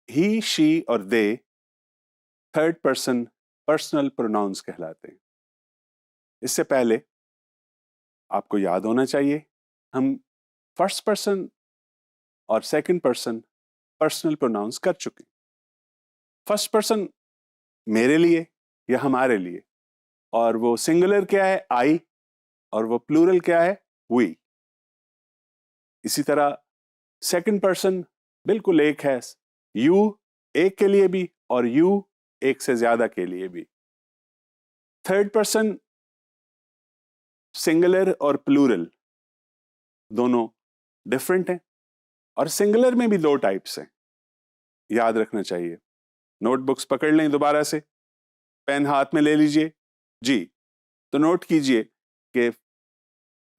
ही, she और they third person personal pronouns कहलाते हैं। इससे पहले आपको याद होना चाहिए हम फर्स्ट पर्सन और सेकंड पर्सन पर्सनल प्रोनाउंस कर चुके। फर्स्ट पर्सन मेरे लिए या हमारे लिए, और वो सिंगुलर क्या है, आई, और वो प्लूरल क्या है, वी। इसी तरह सेकंड पर्सन बिल्कुल एक है, यू एक के लिए भी और यू एक से ज्यादा के लिए भी। थर्ड पर्सन सिंगुलर और प्लूरल दोनों डिफरेंट हैं, और सिंगुलर में भी दो टाइप्स हैं, याद रखना चाहिए। नोटबुक्स पकड़ लें दोबारा से, पेन हाथ में ले लीजिए जी। तो नोट कीजिए कि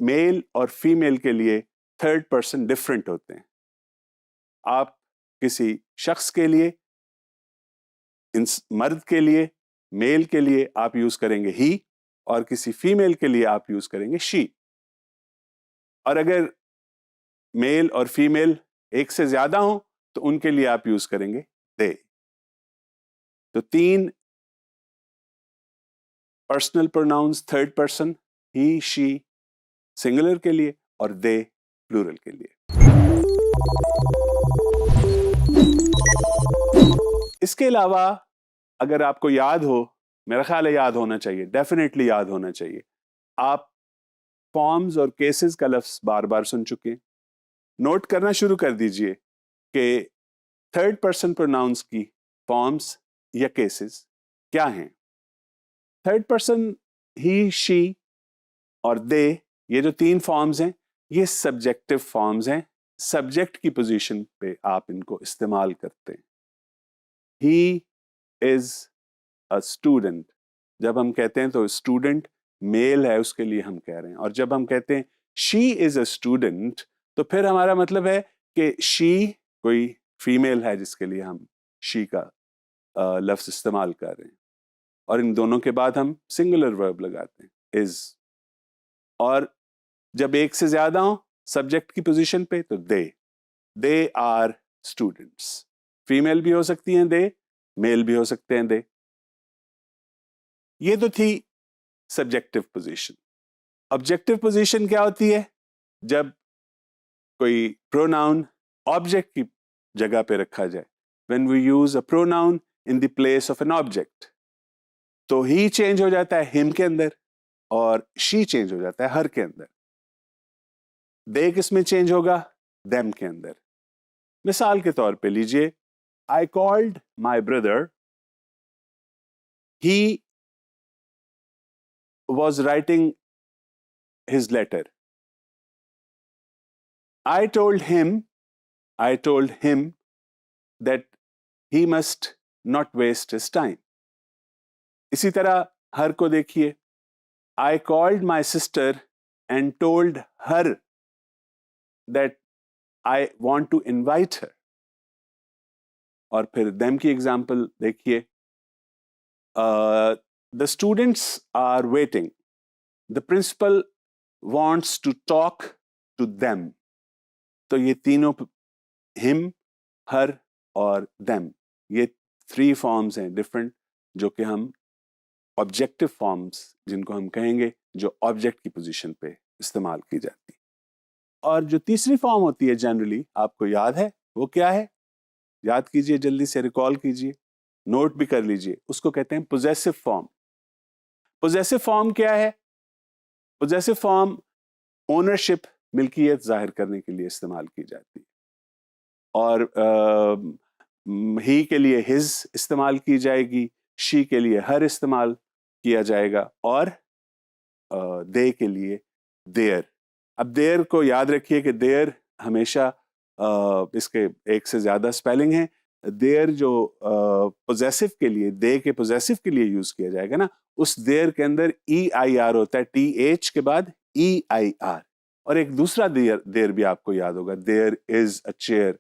मेल और फीमेल के लिए थर्ड पर्सन डिफरेंट होते हैं। आप किसी शख्स के लिए, मर्द के लिए, मेल के लिए आप यूज करेंगे ही, और किसी फीमेल के लिए आप यूज करेंगे शी। और अगर मेल और फीमेल एक से ज्यादा हो तो उनके लिए आप यूज करेंगे दे। तो तीन personal pronouns third person, he, she singular के लिए और दे प्लूरल के लिए। इसके अलावा अगर आपको याद हो, मेरा ख्याल है याद होना चाहिए, डेफिनेटली याद होना चाहिए, आप फॉर्म्स और केसेस का लफ्ज बार बार सुन चुके हैं। नोट करना शुरू कर दीजिए कि थर्ड पर्सन प्रोनाउंस की फॉर्म्स या केसेस क्या हैं। थर्ड पर्सन ही, शी और दे, ये जो तीन फॉर्म्स हैं ये सब्जेक्टिव फॉर्म्स हैं। सब्जेक्ट की पोजीशन पे आप इनको इस्तेमाल करते हैं। ही इज अ स्टूडेंट, जब हम कहते हैं तो स्टूडेंट मेल है उसके लिए हम कह रहे हैं, और जब हम कहते हैं शी इज अ स्टूडेंट तो फिर हमारा मतलब है कि शी कोई फीमेल है जिसके लिए हम शी का लफ्ज इस्तेमाल कर रहे हैं, और इन दोनों के बाद हम सिंगुलर वर्ब लगाते हैं इज। और जब एक से ज्यादा हो सब्जेक्ट की पोजीशन पे तो दे आर स्टूडेंट्स। फीमेल भी हो सकती हैं दे, मेल भी हो सकते हैं दे। ये तो थी सब्जेक्टिव पोजीशन। ऑब्जेक्टिव पोजीशन क्या होती है? जब कोई प्रोनाउन ऑब्जेक्ट की जगह पे रखा जाए, when we use a pronoun in the place of an object, तो ही चेंज हो जाता है हिम के अंदर और शी चेंज हो जाता है हर के अंदर। दे किस में चेंज होगा? देम के अंदर। मिसाल के तौर पे लीजिए, I called my brother, he was writing his letter. I told him that he must not waste his time. इसी तरह हर को देखिए, I called my sister and told her that I want to invite her. और फिर them की example देखिए, the students are waiting. The principal wants to talk to them. तो ये तीनों him, हर और them, ये थ्री फॉर्म्स हैं डिफरेंट, जो कि हम ऑब्जेक्टिव फॉर्म्स जिनको हम कहेंगे, जो ऑब्जेक्ट की पोजीशन पे इस्तेमाल की जाती। और जो तीसरी फॉर्म होती है जनरली, आपको याद है वो क्या है? याद कीजिए, जल्दी से रिकॉल कीजिए, नोट भी कर लीजिए। उसको कहते हैं पोजेसिव फॉर्म। पोजेसिव फॉर्म क्या है? पोजेसिव फॉर्म ओनरशिप, मिल्कियत जाहिर करने के लिए इस्तेमाल की जाती है। और ही के लिए हिज इस्तेमाल की जाएगी, शी के लिए हर इस्तेमाल किया जाएगा, और दे के लिए देयर। अब देयर को याद रखिए कि देयर हमेशा इसके एक से ज्यादा स्पेलिंग है। देयर जो पोजेसिव के लिए, दे के पोजेसिव के लिए यूज किया जाएगा ना, उस देयर के अंदर EIR होता है, TH के बाद EIR। और एक दूसरा देयर भी आपको याद होगा, there is a chair,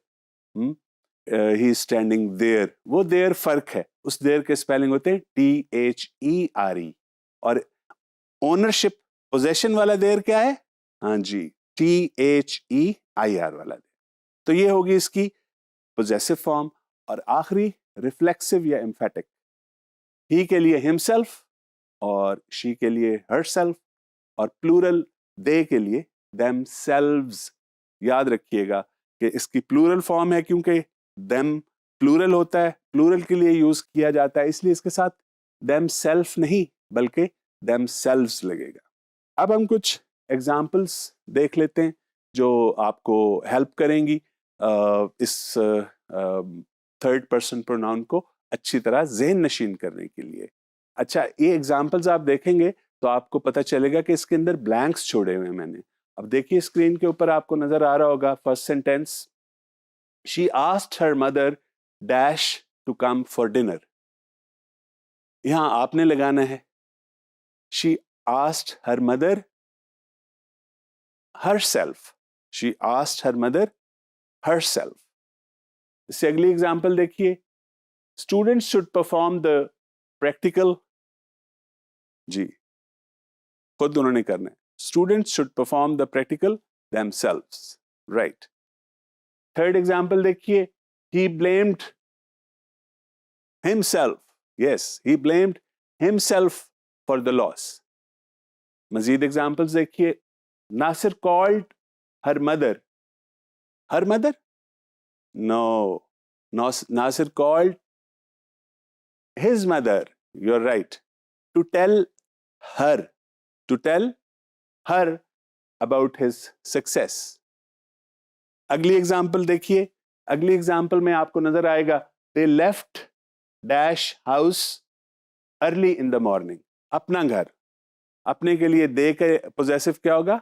he standing there. वो देयर फर्क है, उस देयर के स्पेलिंग होते हैं THERE। और ओनरशिप पोजेशन वाला देयर क्या है? हाँ जी, THEIR वाला देयर। तो ये होगी इसकी पोजेसिव फॉर्म। और आखिरी रिफ्लेक्सिव या एम्फेटिक। ही के लिए हिमसेल्फ और शी के लिए हरसेल्फ और प्लूरल दे के लिए देमसेल्व्स। याद रखिएगा कि इसकी प्लूरल फॉर्म है क्योंकि देम प्लूरल होता है, प्लूरल के लिए यूज किया जाता है, इसलिए इसके साथ देमसेल्फ नहीं बल्कि देमसेल्व्स लगेगा। अब हम कुछ एग्जाम्पल्स देख लेते हैं जो आपको हेल्प करेंगी इस थर्ड पर्सन प्रोनाउन को अच्छी तरह ज़हन नशीन करने के लिए। अच्छा, ये एग्जाम्पल्स आप देखेंगे तो आपको पता चलेगा कि इसके अंदर ब्लैंक्स छोड़े हुए हैं मैंने। अब देखिए स्क्रीन के ऊपर आपको नजर आ रहा होगा first sentence, she asked her mother dash to come for dinner. यहां आपने लगाना है she asked her mother herself, she asked her mother herself। इससे अगली एग्जाम्पल देखिए, students should perform the practical. जी, खुद उन्होंने करना है, students should perform the practical themselves, right. Third example देखिए, he blamed himself, yes, he blamed himself for the loss। मजीद एग्जाम्पल्स देखिए, Nasir called her mother. Her mother? No. Nasir called his mother. You're right. To tell her. To tell her about his success. अगली example देखिए, अगली example में आपको नजर आएगा, they left dash house early in the morning। अपना घर, अपने के लिए दे के पोजेसिव क्या होगा?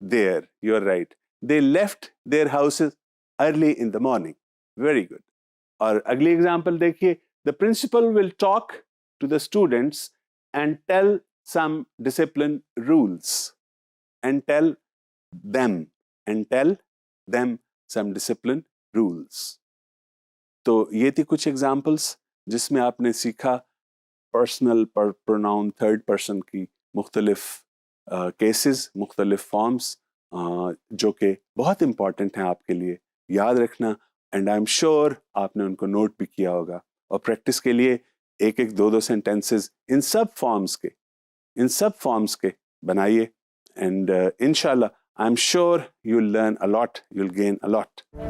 There, you're right. They left their houses early in the morning. Very good. और अगली एग्जाम्पल देखिए, the principal will talk to the students and tell some discipline rules and tell them some discipline rules। तो ये थी कुछ examples जिसमें आपने सीखा पर्सनल प्रोनाउन थर्ड पर्सन की मुख्तलिफ केसेस, मुख्तलिफ फॉर्म्स जो कि बहुत इंपॉर्टेंट हैं आपके लिए याद रखना। एंड आई एम श्योर आपने उनको नोट भी किया होगा और प्रैक्टिस के लिए एक एक दो सेंटेंसेस इन सब फॉर्म्स के बनाइए। एंड इंशाल्लाह I am sure you will learn a lot, you will gain a lot.